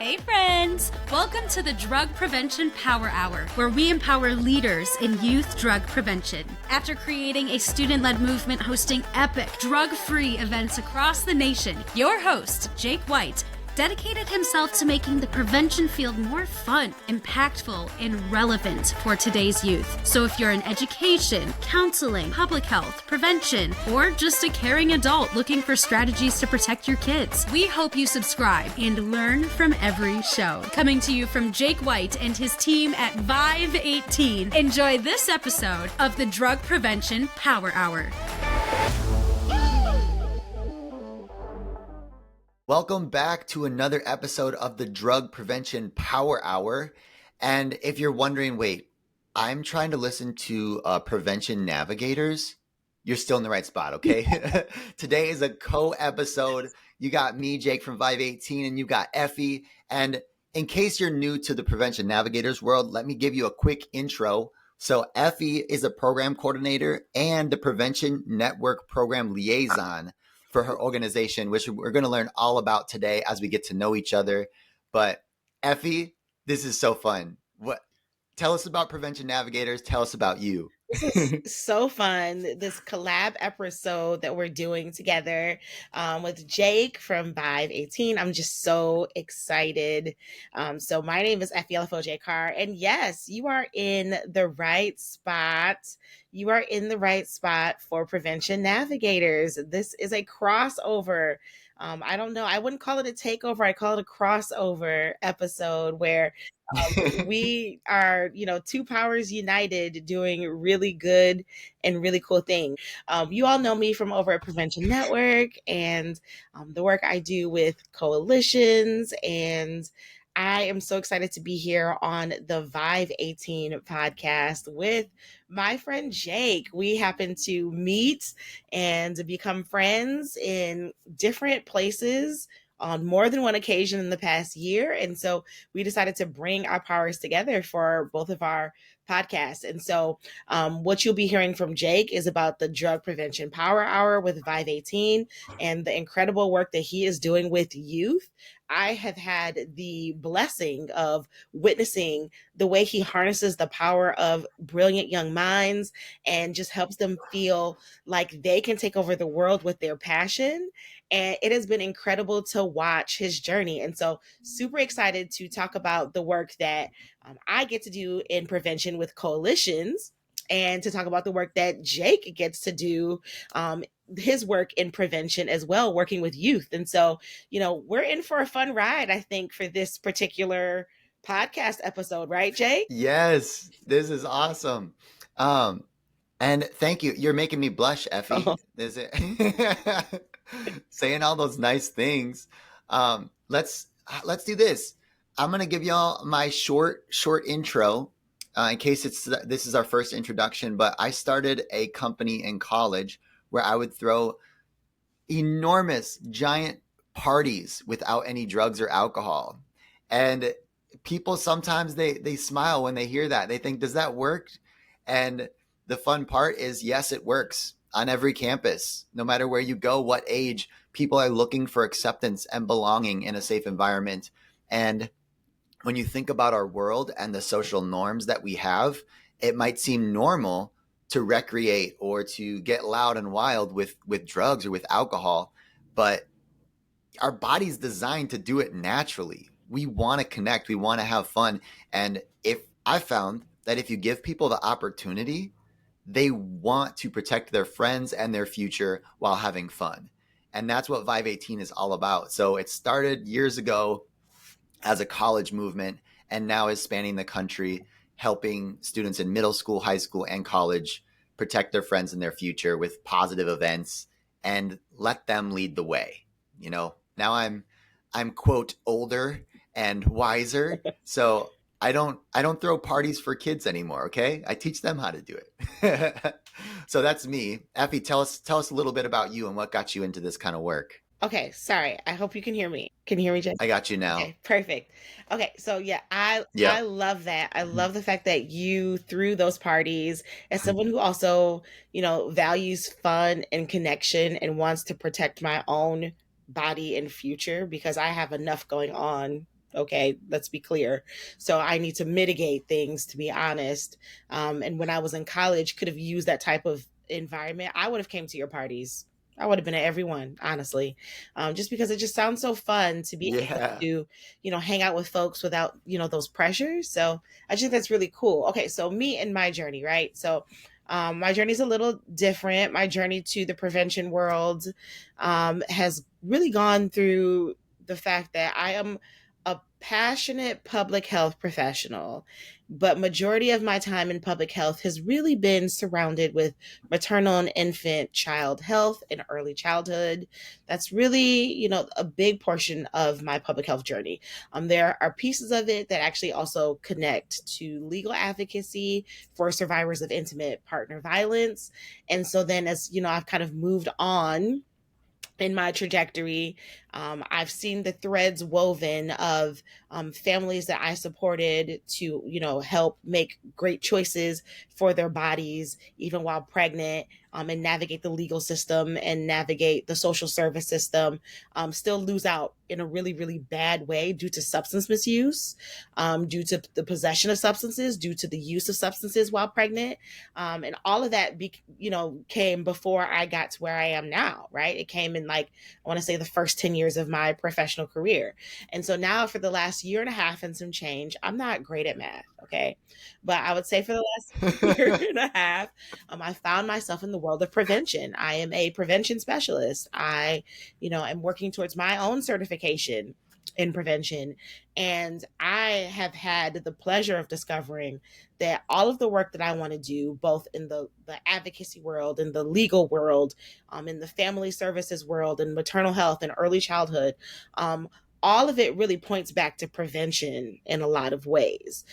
Hey friends! Welcome to the Drug Prevention Power Hour, where we empower leaders in youth drug prevention. After creating a student-led movement hosting epic drug-free events across the nation, your host, Jake White, dedicated himself to making the prevention field more fun, impactful, and relevant for today's youth. So if you're in education, counseling, public health, prevention, or just a caring adult looking for strategies to protect your kids, we hope you subscribe and learn from every show. Coming to you from Jake White and his team at Vive 18, enjoy this episode of the Drug Prevention Power Hour. Welcome back to another episode of the Drug Prevention Power Hour. And if you're wondering, wait, I'm trying to listen to Prevention Navigators, you're still in the right spot, okay? Today is a co-episode. You got me, Jake from Vive 18, and you got Effie. And in case you're new to the Prevention Navigators world, let me give you a quick intro. So Effie is a program coordinator and the Prevention Network Program Liaison for her organization, which we're going to learn all about today as we get to know each other. But Effie, this is so fun. Tell us about Prevention Navigators. Tell us about you. This is so fun. This collab episode that we're doing together with Jake from Vive 18. I'm just so excited. So my name is Effie Alofoje-Carr, and yes, you are in the right spot. You are in the right spot for Prevention Navigators. This is a crossover. I don't know. I wouldn't call it a takeover. I call it a crossover episode where we are, two powers united doing really good and really cool things. You all know me from over at Prevention Network and the work I do with coalitions, and I am so excited to be here on the Vive 18 podcast with my friend Jake. We happen to meet and become friends in different places on more than one occasion in the past year. And so we decided to bring our powers together for both of our podcasts. And so what you'll be hearing from Jake is about the Drug Prevention Power Hour with Vive 18 and the incredible work that he is doing with youth. I have had the blessing of witnessing the way he harnesses the power of brilliant young minds and just helps them feel like they can take over the world with their passion. And it has been incredible to watch his journey. And so super excited to talk about the work that I get to do in prevention with coalitions, and to talk about the work that Jake gets to do, his work in prevention as well, working with youth. And so, we're in for a fun ride, I think, for this particular podcast episode, right, Jake? Yes, this is awesome. And thank you. You're making me blush, Effie. Oh. Is it? Saying all those nice things. Let's do this. I'm gonna give y'all my short intro in case this is our first introduction. But I started a company in college where I would throw enormous, giant parties without any drugs or alcohol, and people sometimes they smile when they hear that. They think, does that work? And the fun part is, yes, it works on every campus. No matter where you go, what age, people are looking for acceptance and belonging in a safe environment. And when you think about our world and the social norms that we have, it might seem normal to recreate or to get loud and wild with drugs or with alcohol, but our body's designed to do it naturally. We want to connect, we want to have fun. And I found that if you give people the opportunity, they want to protect their friends and their future while having fun. And that's what Vive 18 is all about. So it started years ago as a college movement and now is spanning the country, helping students in middle school, high school, and college protect their friends and their future with positive events and let them lead the way. Now I'm quote older and wiser, so I don't throw parties for kids anymore. Okay, I teach them how to do it. So that's me. Effie, tell us a little bit about you and what got you into this kind of work. Okay, sorry. I hope you can hear me. Can you hear me, Jake? I got you now. Okay, perfect. Okay, so yeah, I love that. I love the fact that you threw those parties as someone who also, values fun and connection and wants to protect my own body and future, because I have enough going on Okay, let's be clear. So I need to mitigate things, to be honest. And when I was in college, could have used that type of environment. I would have came to your parties. I would have been at every one, honestly, just because it just sounds so fun to be able Yeah. to, hang out with folks without, those pressures. So I think that's really cool. Okay, so me and my journey, right? So my journey is a little different. My journey to the prevention world has really gone through the fact that I am a passionate public health professional, but majority of my time in public health has really been surrounded with maternal and infant child health and early childhood. That's really, a big portion of my public health journey. There are pieces of it that actually also connect to legal advocacy for survivors of intimate partner violence. And so then as, I've kind of moved on in my trajectory, I've seen the threads woven of families that I supported to, help make great choices for their bodies, even while pregnant, and navigate the legal system and navigate the social service system, still lose out in a really, really bad way due to substance misuse, due to the possession of substances, due to the use of substances while pregnant. And all of that, came before I got to where I am now, right? It came in I want to say the first 10 years of my professional career. And so now for the last year and a half and some change, I'm not great at math. Okay. But I would say for the last year and a half, I found myself in the world of prevention. I am a prevention specialist. I, am working towards my own certification in prevention. And I have had the pleasure of discovering that all of the work that I want to do, both in the advocacy world, in the legal world, in the family services world, in maternal health and early childhood, all of it really points back to prevention in a lot of ways.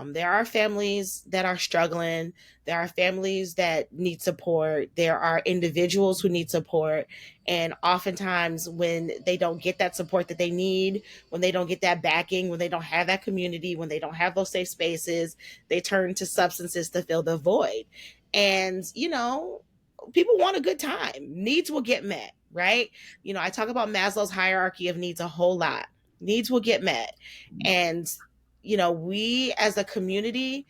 There are families that are struggling. There are families that need support. There are individuals who need support. And oftentimes, when they don't get that support that they need, when they don't get that backing, when they don't have that community, when they don't have those safe spaces, they turn to substances to fill the void. And, people want a good time. Needs will get met, right? I talk about Maslow's hierarchy of needs a whole lot. Needs will get met. And, we as a community,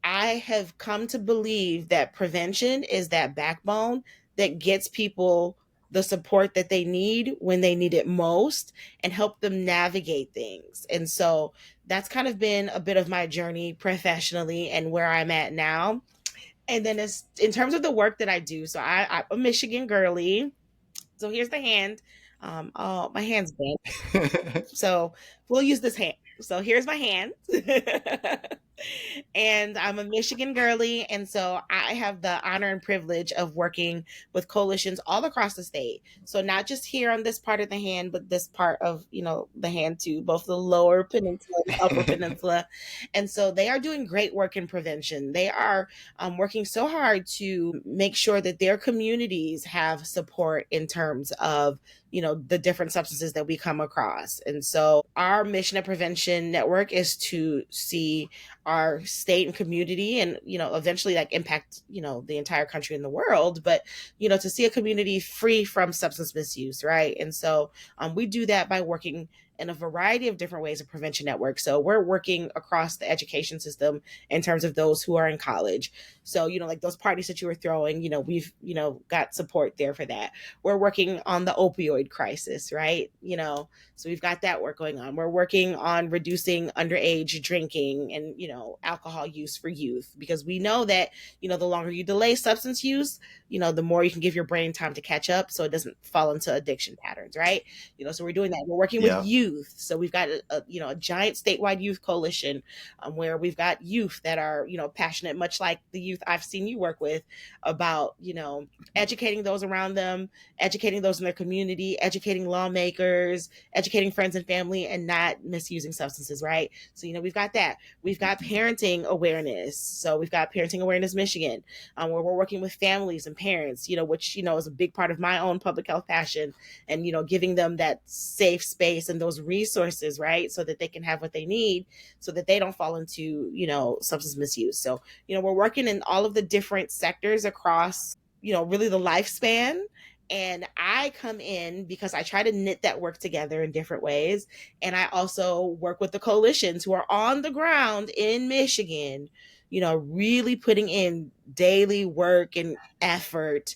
I have come to believe that prevention is that backbone that gets people the support that they need when they need it most and help them navigate things. And so that's kind of been a bit of my journey professionally and where I'm at now. And then as in terms of the work that I do, so I'm a Michigan girly. So here's the hand. Oh, my hand's bent. So we'll use this hand. So here's my hand. And I'm a Michigan girly. And so I have the honor and privilege of working with coalitions all across the state. So not just here on this part of the hand, but this part of, the hand too, both the lower peninsula and upper peninsula. And so they are doing great work in prevention. They are working so hard to make sure that their communities have support in terms of, the different substances that we come across. And so our mission at Prevention Network is to see our state and community and, eventually impact, the entire country and the world, but, to see a community free from substance misuse. Right. And so we do that by working in a variety of different ways of Prevention Network. So we're working across the education system in terms of those who are in college. So, those parties that you were throwing, we've, got support there for that. We're working on the opioid crisis, right? So we've got that work going on. We're working on reducing underage drinking and, alcohol use for youth, because we know that, the longer you delay substance use, the more you can give your brain time to catch up so it doesn't fall into addiction patterns, right? So we're doing that. We're working with youth. So we've got a giant statewide youth coalition where we've got youth that are, passionate, much like the youth I've seen you work with, about, educating those around them, educating those in their community, educating lawmakers, educating friends and family, and not misusing substances, right? So, we've got that. We've got parenting awareness. So we've got Parenting Awareness Michigan, where we're working with families and parents, which, is a big part of my own public health passion, and, giving them that safe space and those resources, right? So that they can have what they need so that they don't fall into, substance misuse. So, we're working in all of the different sectors across, really the lifespan. And I come in because I try to knit that work together in different ways. And I also work with the coalitions who are on the ground in Michigan, really putting in daily work and effort,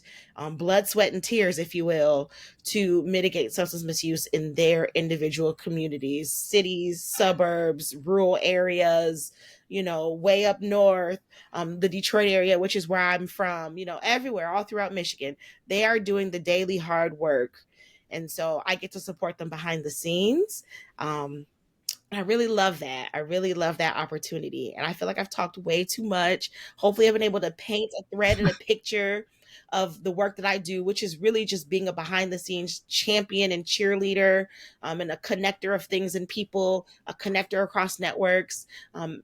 blood, sweat, and tears, if you will, to mitigate substance misuse in their individual communities, cities, suburbs, rural areas, way up north, the Detroit area, which is where I'm from, everywhere, all throughout Michigan. They are doing the daily hard work. And so I get to support them behind the scenes. I really love that. I really love that opportunity. And I feel like I've talked way too much. Hopefully, I've been able to paint a thread and a picture of the work that I do, which is really just being a behind the scenes champion and cheerleader, and a connector of things and people, a connector across networks.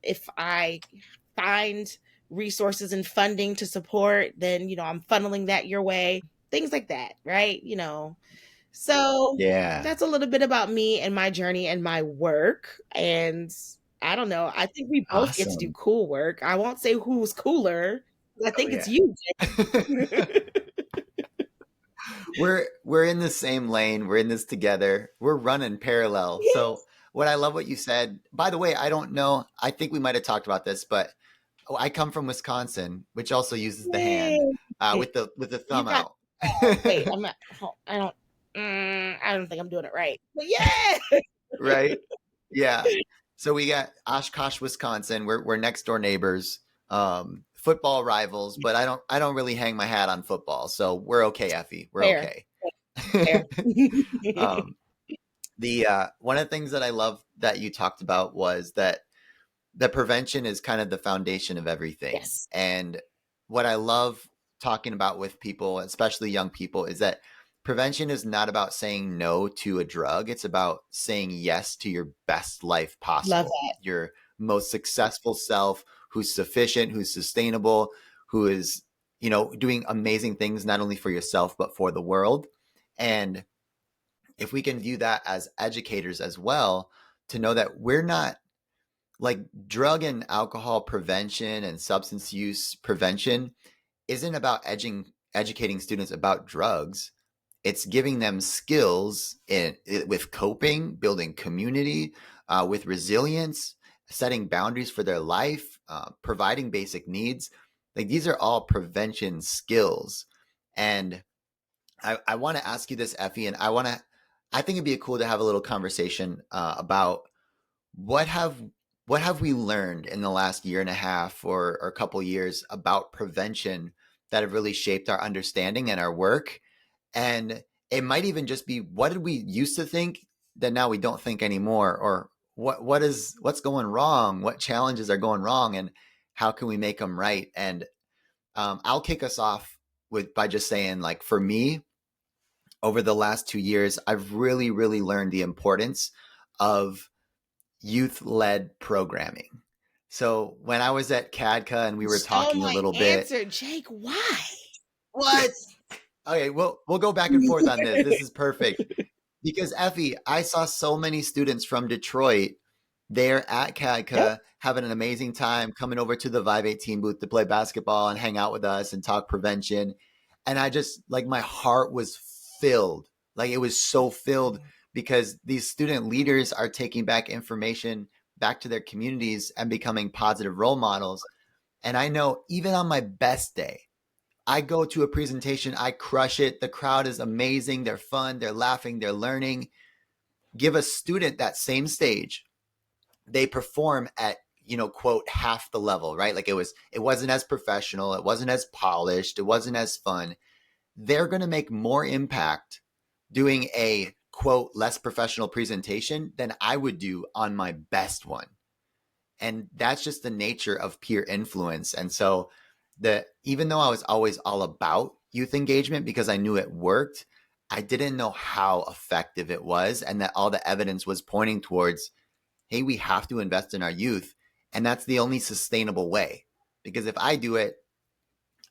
If I find resources and funding to support, then, I'm funneling that your way, things like that, right? So Yeah. that's a little bit about me and my journey and my work. And I don't know. I think we both get to do Awesome. cool work. I won't say who's cooler. I Oh think it's yeah. you, Jay. We're in the same lane. We're in this together. We're running parallel. So Yes. what I love what you said. By the way, I don't know. I think we might have talked about this, but I come from Wisconsin, which also uses the hand Yay. with the You thumb got, out. wait, I'm not, I don't think I'm doing it right. But yeah. Right? Yeah. So we got Oshkosh, Wisconsin. We're next door neighbors. Football rivals, but I don't really hang my hat on football. So we're okay, Effie. We're Fair, okay. fair. um, the one of the things that I love that you talked about was that the prevention is kind of the foundation of everything. Yes. And what I love talking about with people, especially young people, is that prevention is not about saying no to a drug. It's about saying yes to your best life Love possible, that. your most successful self, who's sufficient, who's sustainable, who is, doing amazing things, not only for yourself, but for the world. And if we can view that as educators as well, to know that we're not like drug and alcohol prevention and substance use prevention isn't about educating students about drugs. It's giving them skills with coping, building community, with resilience, setting boundaries for their life, providing basic needs. Like these are all prevention skills. And I want to ask you this, Effie, and I think it'd be cool to have a little conversation about what have what have we learned in the last year and a half or a couple years about prevention that have really shaped our understanding and our work? And it might even just be, what did we used to think that now we don't think anymore? Or what's going wrong? What challenges are going wrong, and how can we make them right? And I'll kick us off by just saying, like, for me, over the last 2 years, I've really, really learned the importance of youth-led programming. So when I was at CADCA and we were Oh, talking a my little bit, answer, Jake. Why? what? Okay, we'll go back and forth on this. This is perfect. Because Effie, I saw so many students from Detroit there at CADCA having an amazing time, coming over to the Vive 18 booth to play basketball and hang out with us and talk prevention. And I just, like, my heart was filled. Like, it was so filled because these student leaders are taking back information back to their communities and becoming positive role models. And I know even on my best day, I go to a presentation, I crush it. The crowd is amazing. They're fun. They're laughing. They're learning. Give a student that same stage. They perform at, quote, half the level, right? Like it wasn't as professional. It wasn't as polished. It wasn't as fun. They're going to make more impact doing a, quote, less professional presentation than I would do on my best one. And that's just the nature of peer influence. And so even though I was always all about youth engagement because I knew it worked, I didn't know how effective it was, and that all the evidence was pointing towards, hey, we have to invest in our youth. And that's the only sustainable way. Because if I do it,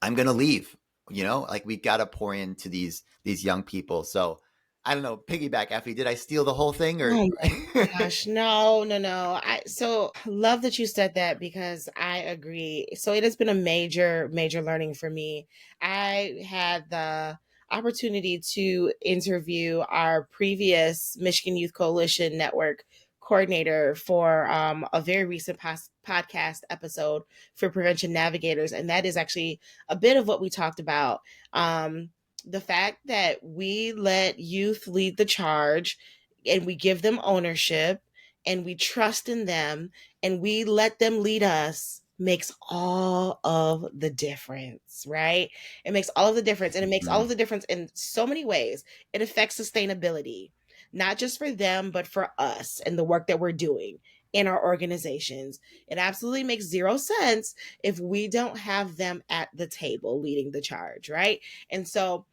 I'm going to leave, like we got to pour into these young people. So I don't know, piggyback, Effie, did I steal the whole thing or? Oh my gosh, no, no, no. I so love that you said that because I agree. So it has been a major, major learning for me. I had the opportunity to interview our previous Michigan Youth Coalition Network coordinator for a very recent podcast episode for Prevention Navigators. And that is actually a bit of what we talked about. The fact that we let youth lead the charge and we give them ownership and we trust in them and we let them lead us makes all of the difference, right? It makes all of the difference. And it makes all of the difference in so many ways. It affects sustainability, not just for them, but for us and the work that we're doing in our organizations. It absolutely makes zero sense if we don't have them at the table leading the charge, right? And so,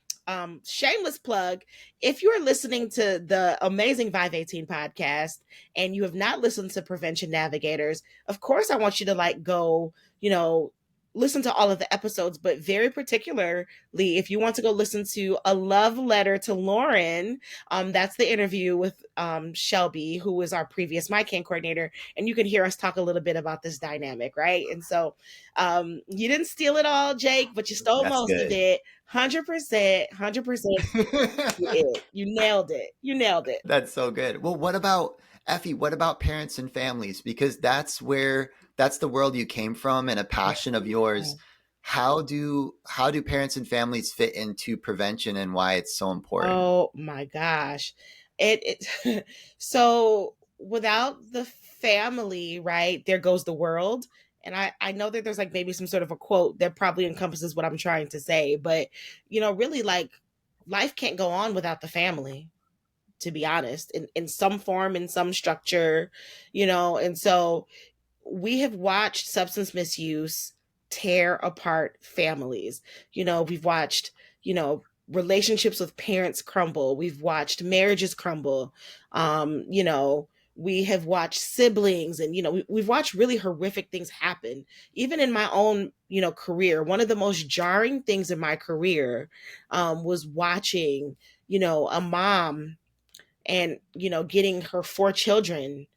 shameless plug, if you're listening to the amazing 518 podcast and you have not listened to Prevention Navigators, of course I want you to go, listen to all of the episodes, but very particularly if you want to go listen to A Love Letter to Lauren, that's the interview with Shelby, who was our previous MyCan coordinator, and you can hear us talk a little bit about this dynamic, right? And so you didn't steal it all, Jake, but you stole That's most of good. it. 100%. You nailed it. You nailed it. That's so good. Well, what about Effie? What about parents and families? Because that's the world you came from and a passion of yours. How do parents and families fit into prevention and why it's so important? Oh my gosh. It so without the family, right, there goes the world. And I know that there's maybe some sort of a quote that probably encompasses what I'm trying to say, but really life can't go on without the family, to be honest, in some form, in some structure, and so we have watched substance misuse tear apart families. We've watched, relationships with parents crumble. We've watched marriages crumble. We have watched siblings and, we've watched really horrific things happen. Even in my own, career, one of the most jarring things in my career was watching, a mom and getting her 4 children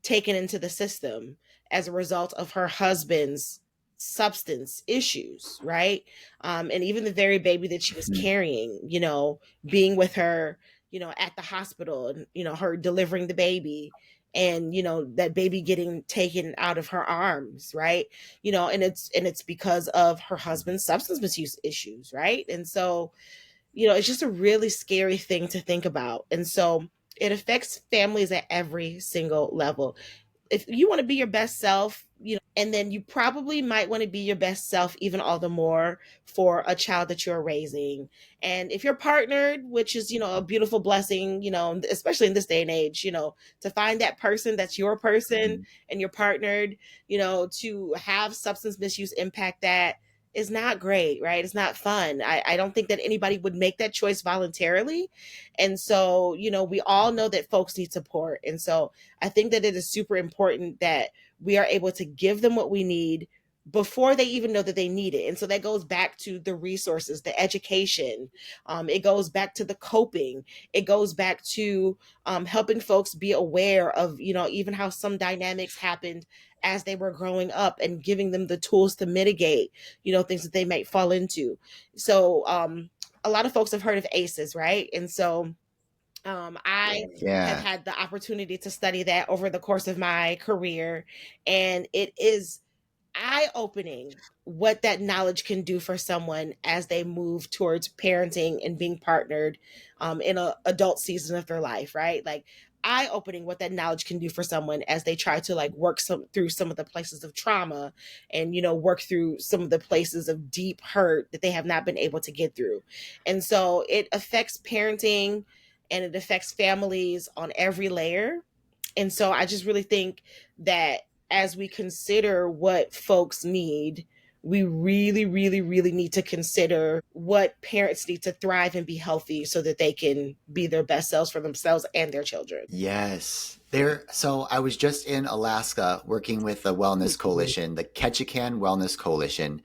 taken into the system as a result of her husband's substance issues, right? And even the very baby that she was carrying, being with her, at the hospital and her delivering the baby and that baby getting taken out of her arms, right? And it's because of her husband's substance misuse issues, right? And so it's just a really scary thing to think about. And so it affects families at every single level. If you want to be your best self, and then you probably might want to be your best self even all the more for a child that you're raising. And if you're partnered, which is, a beautiful blessing, especially in this day and age, to find that person that's your person and you're partnered, to have substance misuse impact that is not great, right? It's not fun. I don't think that anybody would make that choice voluntarily. And so, we all know that folks need support. And so I think that it is super important that we are able to give them what we need before they even know that they need it. And so that goes back to the resources, the education. It goes back to the coping. It goes back to helping folks be aware of, even how some dynamics happened as they were growing up and giving them the tools to mitigate, things that they might fall into. So a lot of folks have heard of ACEs, right? And so I have had the opportunity to study that over the course of my career, and it is eye-opening what that knowledge can do for someone as they move towards parenting and being partnered in an adult season of their life, right? Eye-opening what that knowledge can do for someone as they try to work through some of the places of trauma and work through some of the places of deep hurt that they have not been able to get through. And so it affects parenting and it affects families on every layer. And so I just really think that as we consider what folks need, we really, really, really need to consider what parents need to thrive and be healthy so that they can be their best selves for themselves and their children. Yes. So I was just in Alaska working with the Wellness Coalition, the Ketchikan Wellness Coalition.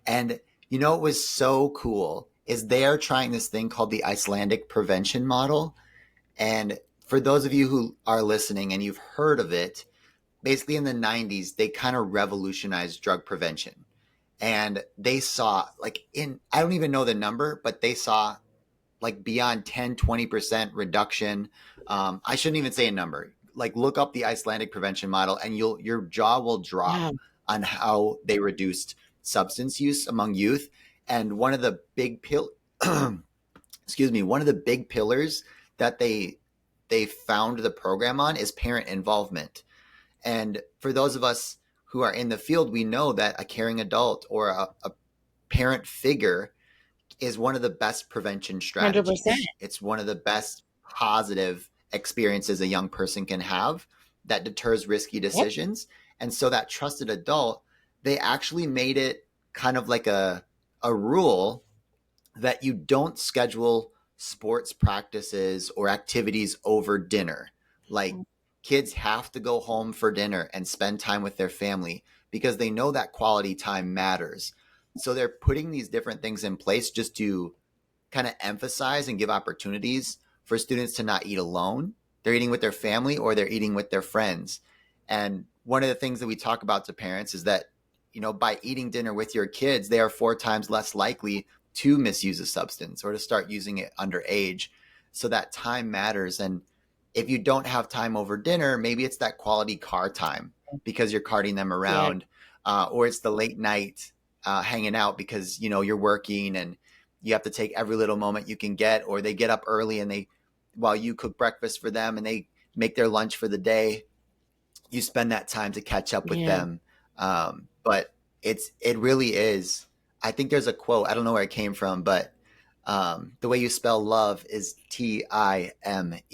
And what was so cool is they are trying this thing called the Icelandic prevention model. And for those of you who are listening and you've heard of it, basically in the 90s, they kind of revolutionized drug prevention. And they saw I don't even know the number, but they saw like beyond 10-20% reduction. I shouldn't even say a number. Like look up the Icelandic prevention model and your jaw will drop Wow. on how they reduced substance use among youth. And one of the big one of the big pillars that they found the program on is parent involvement. And for those of us who are in the field, we know that a caring adult or a parent figure is one of the best prevention 100%. strategies. It's one of the best positive experiences a young person can have that deters risky Yep. decisions. And so that trusted adult, they actually made it kind of like a rule that you don't schedule sports practices or activities over dinner. Like kids have to go home for dinner and spend time with their family because they know that quality time matters. So they're putting these different things in place just to kind of emphasize and give opportunities for students to not eat alone. They're eating with their family or they're eating with their friends. And one of the things that we talk about to parents is that, by eating dinner with your kids, they are 4 times less likely to misuse a substance or to start using it underage. So that time matters. And if you don't have time over dinner, maybe it's that quality car time because you're carting them around, or it's the late night hanging out because, you're working and you have to take every little moment you can get, or they get up early and while you cook breakfast for them and they make their lunch for the day, you spend that time to catch up with them. But it really is. I think there's a quote, I don't know where it came from, but the way you spell love is Time.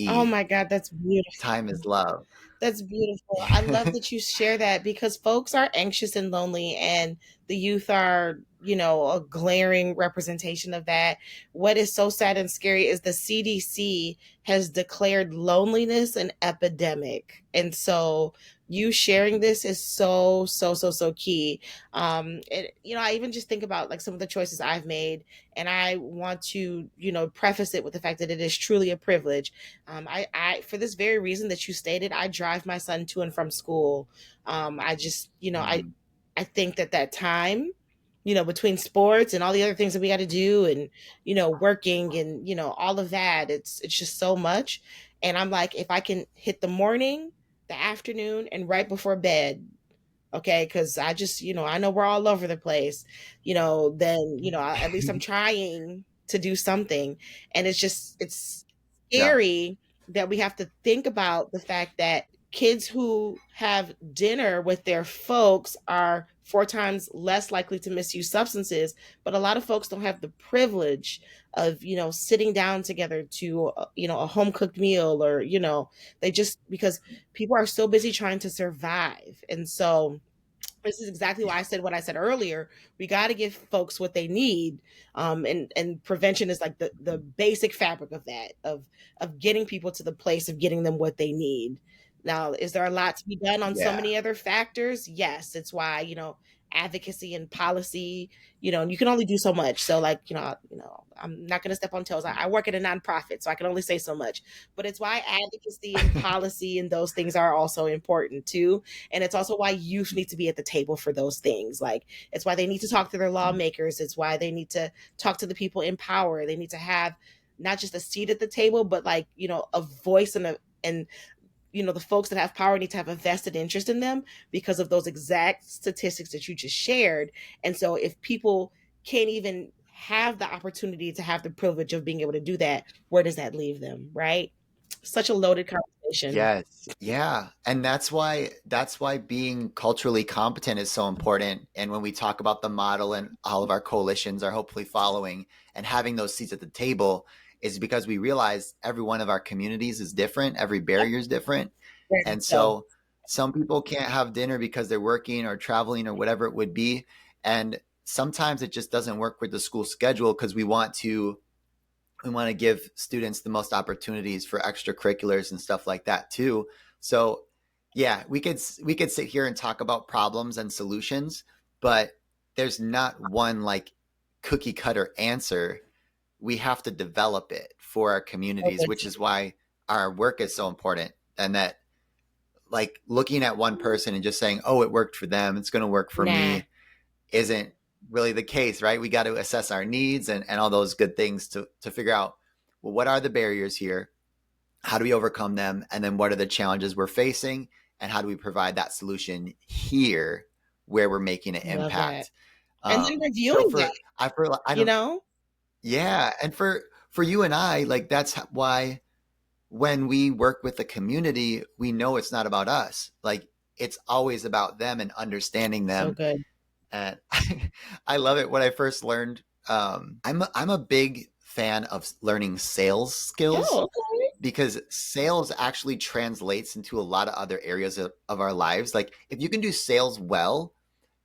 Oh my God, that's beautiful. Time is love. That's beautiful. I love that you share that because folks are anxious and lonely, and the youth are, a glaring representation of that. What is so sad and scary is the CDC has declared loneliness an epidemic. And so you sharing this is so, so, so, so key. I even just think about like some of the choices I've made, and I want to, preface it with the fact that it is truly a privilege. I for this very reason that you stated, I drive my son to and from school. I just, I think that time, between sports and all the other things that we got to do, and working and all of that, it's just so much. And I'm like, if I can hit the morning, the afternoon, and right before bed, okay, because I just I know we're all over the place, then at least I'm trying to do something. And it's Yeah. scary that we have to think about the fact that kids who have dinner with their folks are 4 times less likely to misuse substances, but a lot of folks don't have the privilege of sitting down together to a home cooked meal, or they just, because people are so busy trying to survive. And so this is exactly why I said what I said earlier. We got to give folks what they need, and prevention is like the basic fabric of that, of getting people to the place of getting them what they need. Now, is there a lot to be done on so Yeah. many other factors? Yes, it's why advocacy and policy, and you can only do so much. So like I'm not going to step on toes. I work at a nonprofit, so I can only say so much. But it's why advocacy and policy and those things are also important too. And it's also why youth need to be at the table for those things. Like it's why they need to talk to their lawmakers. It's why they need to talk to the people in power. They need to have not just a seat at the table, but like a voice, and the folks that have power need to have a vested interest in them because of those exact statistics that you just shared. And so if people can't even have the opportunity to have the privilege of being able to do that, where does that leave them? Right? Such a loaded conversation. Yes. Yeah. And that's why being culturally competent is so important. And when we talk about the model, and all of our coalitions are hopefully following and having those seats at the table, is because we realize every one of our communities is different, every barrier is different. And so some people can't have dinner because they're working or traveling or whatever it would be. And sometimes it just doesn't work with the school schedule because we want to give students the most opportunities for extracurriculars and stuff like that too. So yeah, we could sit here and talk about problems and solutions, but there's not one like cookie cutter answer. We have to develop it for our communities, which is why our work is so important. And that, like, looking at one person and just saying, oh, it worked for them, it's going to work for me, isn't really the case, right? We got to assess our needs and all those good things to figure out well, what are the barriers here? How do we overcome them? And then what are the challenges we're facing? And how do we provide that solution here where we're making an Love that. impact? And then So reviewing that, for I you don't know? yeah, and for you and I, like that's why when we work with the community, we know it's not about us. Like it's always about them and understanding So them. good. And I love it when I first learned. I'm a big fan of learning sales skills Oh, okay. because sales actually translates into a lot of other areas of our lives. Like if you can do sales well,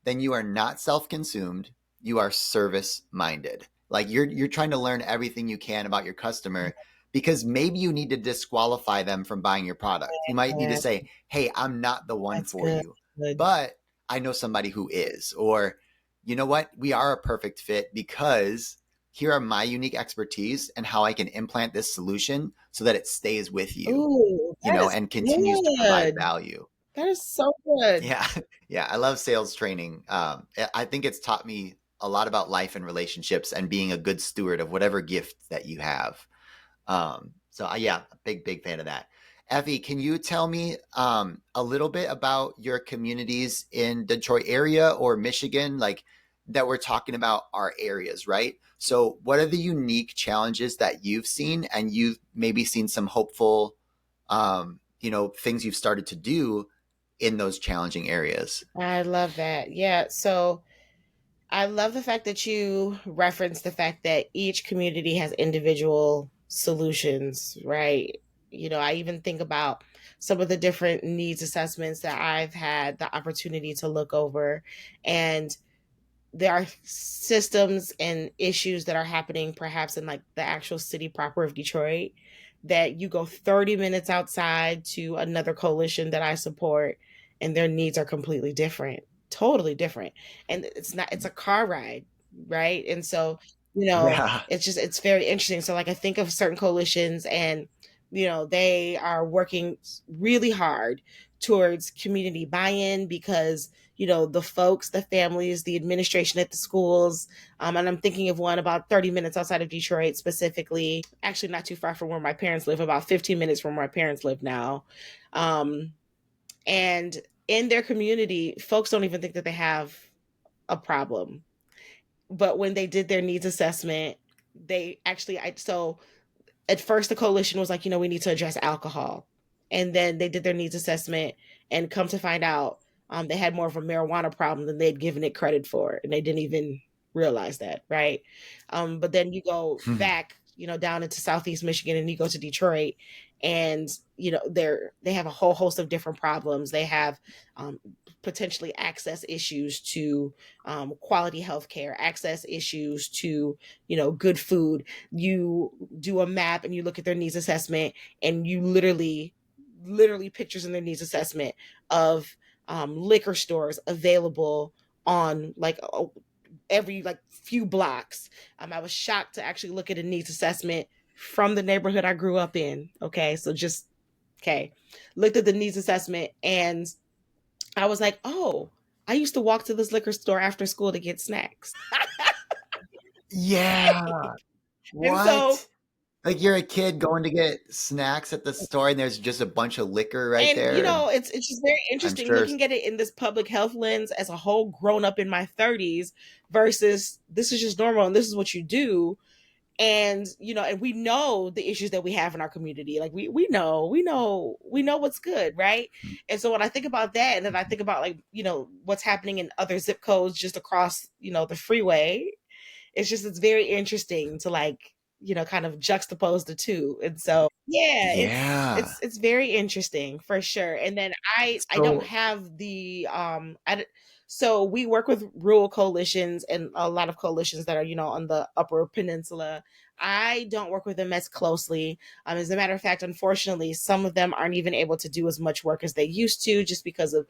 then you are not self-consumed. You are service-minded. Like you're trying to learn everything you can about your customer because maybe you need to disqualify them from buying your product. You might need to Yeah, say, "Hey, I'm not the one that's for good. you, Good. but I know somebody who is." Or, "You know what? We are a perfect fit because here are my unique expertise and how I can implant this solution so that it stays with you, Ooh, you that know, is and continues to provide good. value." That is so good. Yeah, yeah, I love sales training. I think it's taught me a lot about life and relationships and being a good steward of whatever gift that you have. Yeah, big fan of that. Effie, can you tell me a little bit about your communities in Detroit area or Michigan, like that we're talking about our areas, right? So, what are the unique challenges that you've seen, and you've maybe seen some hopeful, things you've started to do in those challenging areas? I love that. Yeah. So I love the fact that you reference the fact that each community has individual solutions, right? I even think about some of the different needs assessments that I've had the opportunity to look over. And there are systems and issues that are happening perhaps in like the actual city proper of Detroit that you go 30 minutes outside to another coalition that I support and their needs are completely different, totally different. And it's a car ride, right? And so, Yeah. it's very interesting. So like I think of certain coalitions and they are working really hard towards community buy-in because the folks, the families, the administration at the schools. And I'm thinking of one about 30 minutes outside of Detroit specifically, actually not too far from where my parents live, about 15 minutes from where my parents live now. Um, and in their community, folks don't even think that they have a problem. But when they did their needs assessment, they actually, so at first the coalition was like, we need to address alcohol. And then they did their needs assessment and come to find out they had more of a marijuana problem than they'd given it credit for. And they didn't even realize that, right? But then you go back, down into Southeast Michigan and you go to Detroit and, they have a whole host of different problems. They have potentially access issues to quality health care, access issues to, good food. You do a map and you look at their needs assessment and you literally pictures in their needs assessment of liquor stores available on like every like few blocks. I was shocked to actually look at a needs assessment from the neighborhood I grew up in. Okay, so just okay, looked at the needs assessment and I was like, oh, I used to walk to this liquor store after school to get snacks. Yeah. And so What? Like you're a kid going to get snacks at the store and there's just a bunch of liquor right and there. And it's just very I'm interesting sure. looking at it in this public health lens as a whole grown up in my 30s versus this is just normal and this is what you do. And and we know the issues that we have in our community. Like we know what's good, right? And so when I think about that and then I think about like what's happening in other zip codes just across the freeway, it's very interesting to like kind of juxtapose the two. And so yeah, it's Yeah. it's it's very interesting for sure. And then I don't So, have the so we work with rural coalitions and a lot of coalitions that are on the upper peninsula. I don't work with them as closely. As a matter of fact, unfortunately, some of them aren't even able to do as much work as they used to just because of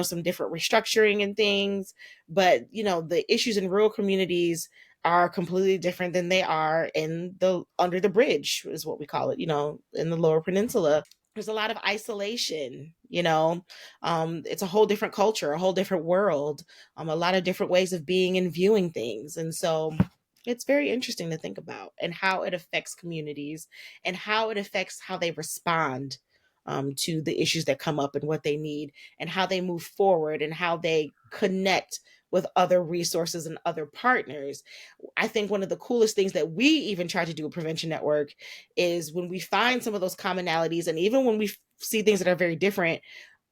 some different restructuring and things. But the issues in rural communities are completely different than they are in the under the bridge is what we call it, in the lower peninsula. There's a lot of isolation. It's a whole different culture, a whole different world, a lot of different ways of being and viewing things. And so It's very interesting to think about, and how it affects communities, and how it affects how they respond to the issues that come up and what they need, and how they move forward, and how they connect with other resources and other partners. I think one of the coolest things that we even try to do at Prevention Network is when we find some of those commonalities, and even when we see things that are very different,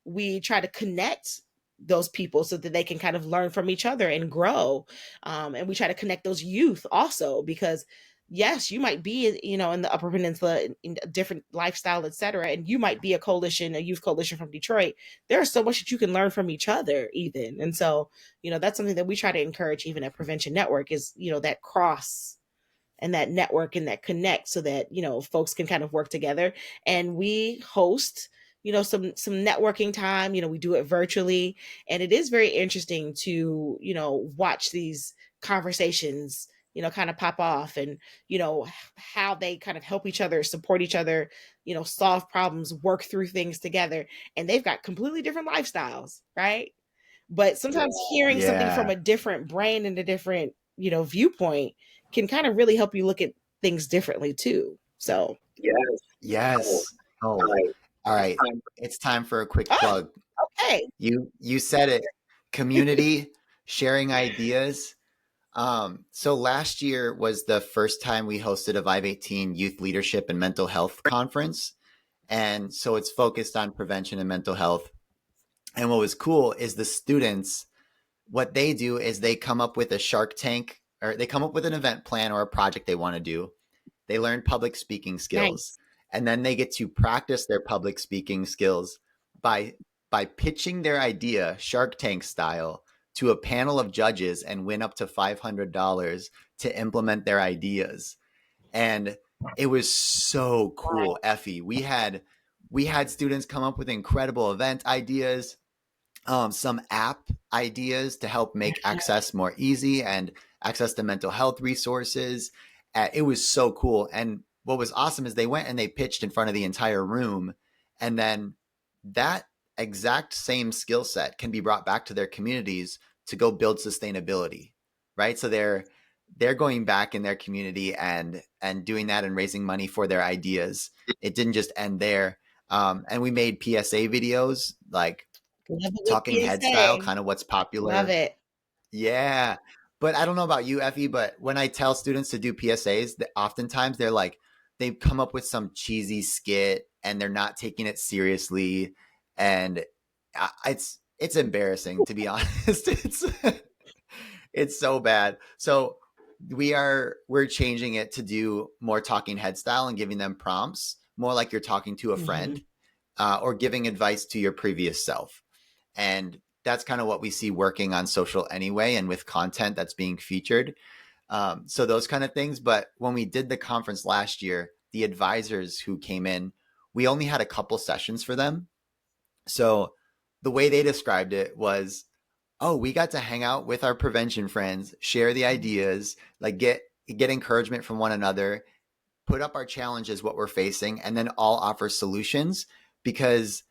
we try to connect those people so that they can kind of learn from each other and grow. And we try to connect those youth also, because yes, you might be, you know, in the Upper Peninsula, in a different lifestyle, etc., and you might be a youth coalition from Detroit. There's so much that you can learn from each other even. And so, you know, that's something that we try to encourage even at Prevention Network, is, you know, that cross and that network and that connect, so that, you know, folks can kind of work together. And we host, you know, some networking time. You know, we do it virtually, and it is very interesting to, you know, watch these conversations, you know, kind of pop off, and, you know, how they kind of help each other, support each other, you know, solve problems, work through things together. And they've got completely different lifestyles, right? But sometimes hearing something from Yeah. a different brain and a different, you know, viewpoint can kind of really help you look at things differently too. So, Yes. Oh, all right. It's time for a quick oh, plug. okay. You said it. Community, sharing ideas. So last year was the first time we hosted a Vive 18 Youth Leadership and Mental Health Conference. And so it's focused on prevention and mental health. And what was cool is the students, what they do is they come up with a Shark Tank, or they come up with an event plan or a project they want to do. They learn public speaking skills, Nice. and then they get to practice their public speaking skills by pitching their idea Shark Tank style to a panel of judges and win up to $500 to implement their ideas. And it was so cool, Effie. We had students come up with incredible event ideas, some app ideas to help make access more easy and access to mental health resources. It was so cool. And what was awesome is they went and they pitched in front of the entire room. And then that exact same skill set can be brought back to their communities to go build sustainability, right? So they're going back in their community and doing that and raising money for their ideas. It didn't just end there. And we made PSA videos, like Love a good talking head style, PSA. kind of what's Love popular. it. Yeah. But I don't know about you, Effie, but when I tell students to do PSAs, oftentimes they're like, they come up with some cheesy skit and they're not taking it seriously. And it's embarrassing, to be honest. It's so bad. So we're changing it to do more talking head style and giving them prompts, more like you're talking to a Mhm. friend, or giving advice to your previous self. And that's kind of what we see working on social anyway, and with content that's being featured. So those kind of things. But when we did the conference last year, the advisors who came in, we only had a couple sessions for them. So the way they described it was, oh, we got to hang out with our prevention friends, share the ideas, like get encouragement from one another, put up our challenges, what we're facing, and then all offer solutions. Because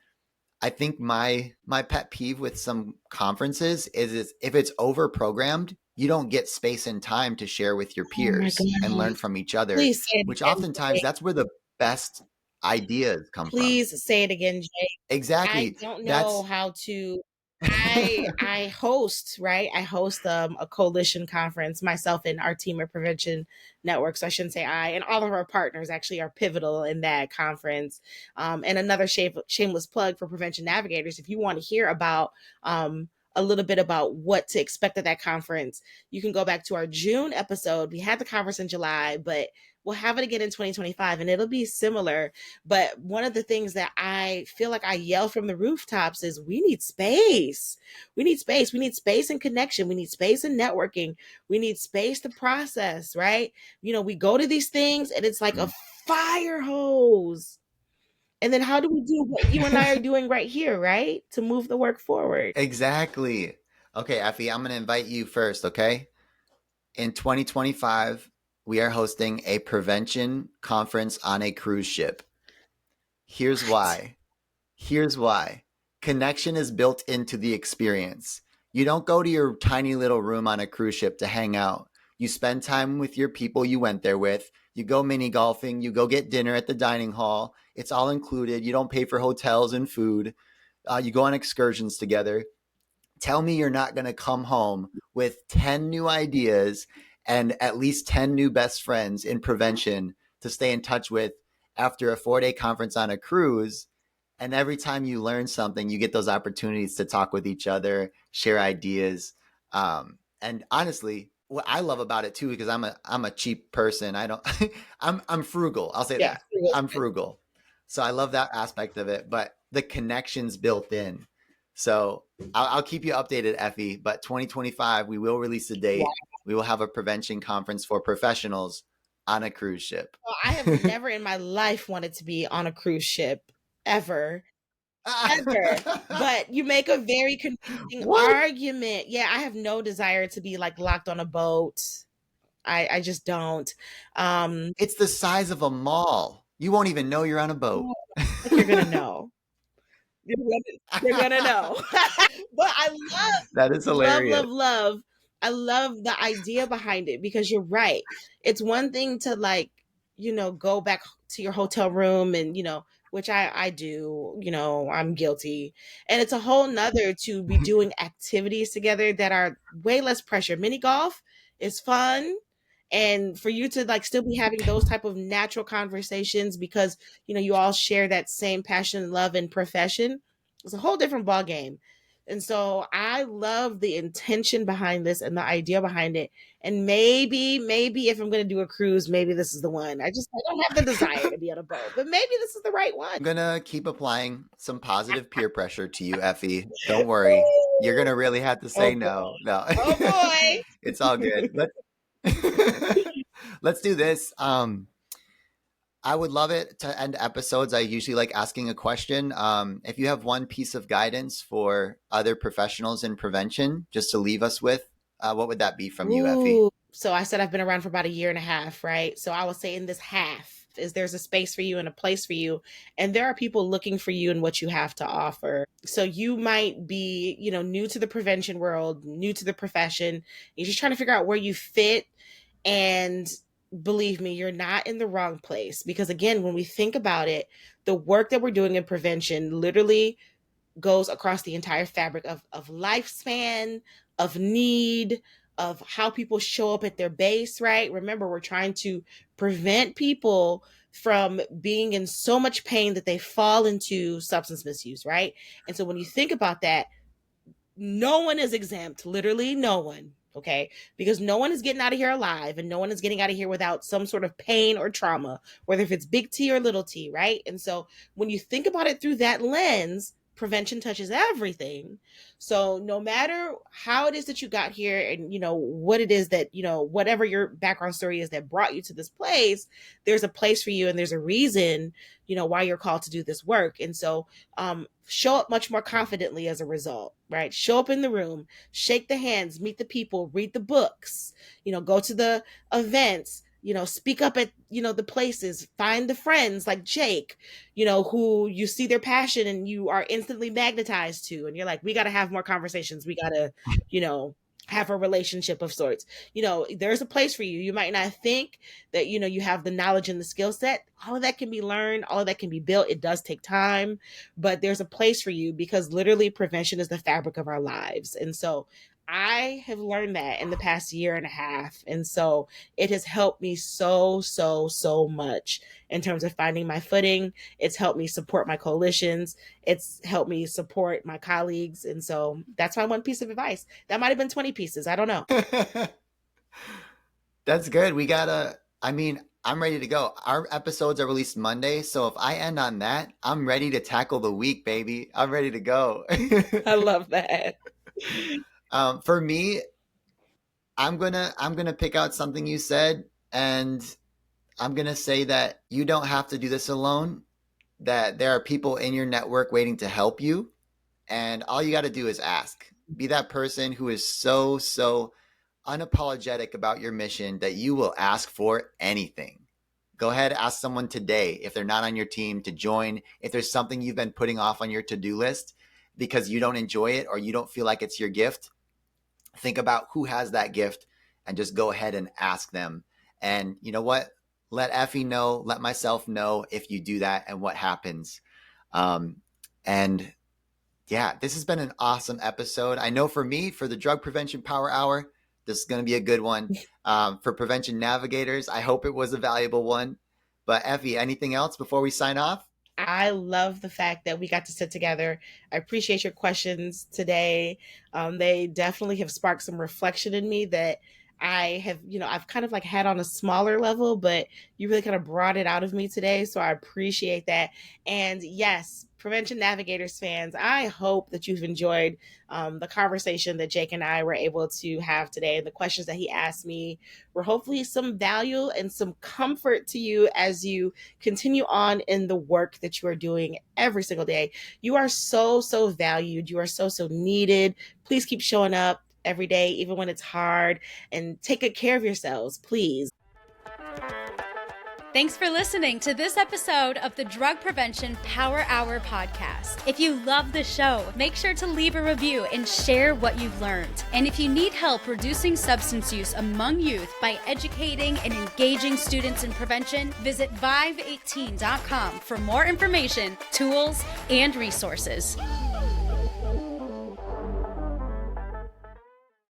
I think my pet peeve with some conferences is if it's over programmed, you don't get space and time to share with your Oh my peers and learn gosh. from each other, Please say it which again, oftentimes Jake. that's where the best ideas come from. Please say it again, Jake. I Exactly. don't know That's how to. I host, right. I host a coalition conference, myself and our team at Prevention Network. So I shouldn't say I, and all of our partners actually are pivotal in that conference. And another shameless plug for Prevention Navigators. If you want to hear about a little bit about what to expect at that conference, you can go back to our June episode. We had the conference in July, but we'll have it again in 2025, and it'll be similar. But one of the things that I feel like I yell from the rooftops is we need space. We need space. We need space and connection. We need space and networking. We need space to process, right? You know, we go to these things and it's like a fire hose. And then how do we do what you and I are doing right here, right? To move the work forward. exactly. Okay, Effie, I'm going to invite you first, okay? In 2025, we are hosting a prevention conference on a cruise ship. Here's What? why. Here's why. Connection is built into the experience. You don't go to your tiny little room on a cruise ship to hang out. You spend time with your people you went there with. You go mini golfing. You go get dinner at the dining hall. It's all included. You don't pay for hotels and food. You go on excursions together. Tell me you're not going to come home with 10 new ideas and at least 10 new best friends in prevention to stay in touch with after a 4-day conference on a cruise. And every time you learn something, you get those opportunities to talk with each other, share ideas. And honestly, what I love about it too, because I'm a cheap person. I don't I'm frugal. I'll say Yeah. that. I'm frugal. So I love that aspect of it, but the connections built in. So I'll keep you updated, Effie. But 2025, we will release a date. Wow. We will have a prevention conference for professionals on a cruise ship. Well, I have never in my life wanted to be on a cruise ship ever. Ever. But you make a very convincing argument. Yeah, I have no desire to be like locked on a boat. I just don't. It's the size of a mall. You won't even know you're on a boat. You're gonna know. You're gonna know. But I that is hilarious. love. I love the idea behind it because you're right. It's one thing to like, go back to your hotel room and, which I do, I'm guilty. And it's a whole nother to be doing activities together that are way less pressure. Mini golf is fun. And for you to like still be having those type of natural conversations because, you all share that same passion, love, and profession, it's a whole different ball game. And so I love the intention behind this and the idea behind it. And maybe if I'm going to do a cruise, maybe this is the one. I don't have the desire to be on a boat, but maybe this is the right one. I'm going to keep applying some positive peer pressure to you, Effie. Don't worry. You're going to really have to say no. No. Oh boy. It's all good. Let's do this. I would love it to end episodes. I usually like asking a question. If you have one piece of guidance for other professionals in prevention, just to leave us with, what would that be from you, Effie? So I said I've been around for about 1.5 years, right? So I would say in this half is there's a space for you and a place for you. And there are people looking for you and what you have to offer. So you might be, new to the prevention world, new to the profession. You're just trying to figure out where you fit. And believe me, you're not in the wrong place. Because again, when we think about it, the work that we're doing in prevention literally goes across the entire fabric of lifespan, of need, of how people show up at their base, right? Remember, we're trying to prevent people from being in so much pain that they fall into substance misuse, right? And so when you think about that, no one is exempt, literally no one. Okay, because no one is getting out of here alive and no one is getting out of here without some sort of pain or trauma, whether if it's big T or little t, right? And so when you think about it through that lens, prevention touches everything. So no matter how it is that you got here and, what it is that, whatever your background story is that brought you to this place, there's a place for you and there's a reason, why you're called to do this work. And so show up much more confidently as a result, right? Show up in the room, shake the hands, meet the people, read the books, go to the events, speak up at, the places, find the friends like Jake, who you see their passion and you are instantly magnetized to. And you're like, we got to have more conversations. We got to, have a relationship of sorts. There's a place for you. You might not think that, you have the knowledge and the skill set. All of that can be learned. All of that can be built. It does take time, but there's a place for you because literally prevention is the fabric of our lives. And so I have learned that in the past 1.5 years. And so it has helped me so much in terms of finding my footing. It's helped me support my coalitions. It's helped me support my colleagues. And so that's my one piece of advice. That might have been 20 pieces. I don't know. That's good. I'm ready to go. Our episodes are released Monday. So if I end on that, I'm ready to tackle the week, baby. I'm ready to go. I love that. For me, I'm gonna pick out something you said, and I'm gonna say that you don't have to do this alone. That there are people in your network waiting to help you, and all you got to do is ask. Be that person who is so unapologetic about your mission that you will ask for anything. Go ahead, ask someone today if they're not on your team to join. If there's something you've been putting off on your to-do list because you don't enjoy it or you don't feel like it's your gift, think about who has that gift and just go ahead and ask them. And you know what? Let Effie know, let myself know if you do that and what happens. And yeah, this has been an awesome episode. I know for me, for the Drug Prevention Power Hour, this is going to be a good one. For Prevention Navigators, I hope it was a valuable one. But Effie, anything else before we sign off? I love the fact that we got to sit together. I appreciate your questions today. They definitely have sparked some reflection in me that I have, I've kind of like had on a smaller level, but you really kind of brought it out of me today. So I appreciate that. And yes, Prevention Navigators fans, I hope that you've enjoyed the conversation that Jake and I were able to have today. The questions that he asked me were hopefully some value and some comfort to you as you continue on in the work that you are doing every single day. You are so, so valued. You are so, so needed. Please keep showing up every day, even when it's hard, and take good care of yourselves, please. Thanks for listening to this episode of the Drug Prevention Power Hour podcast. If you love the show, make sure to leave a review and share what you've learned. And if you need help reducing substance use among youth by educating and engaging students in prevention, visit vive18.com for more information, tools, and resources.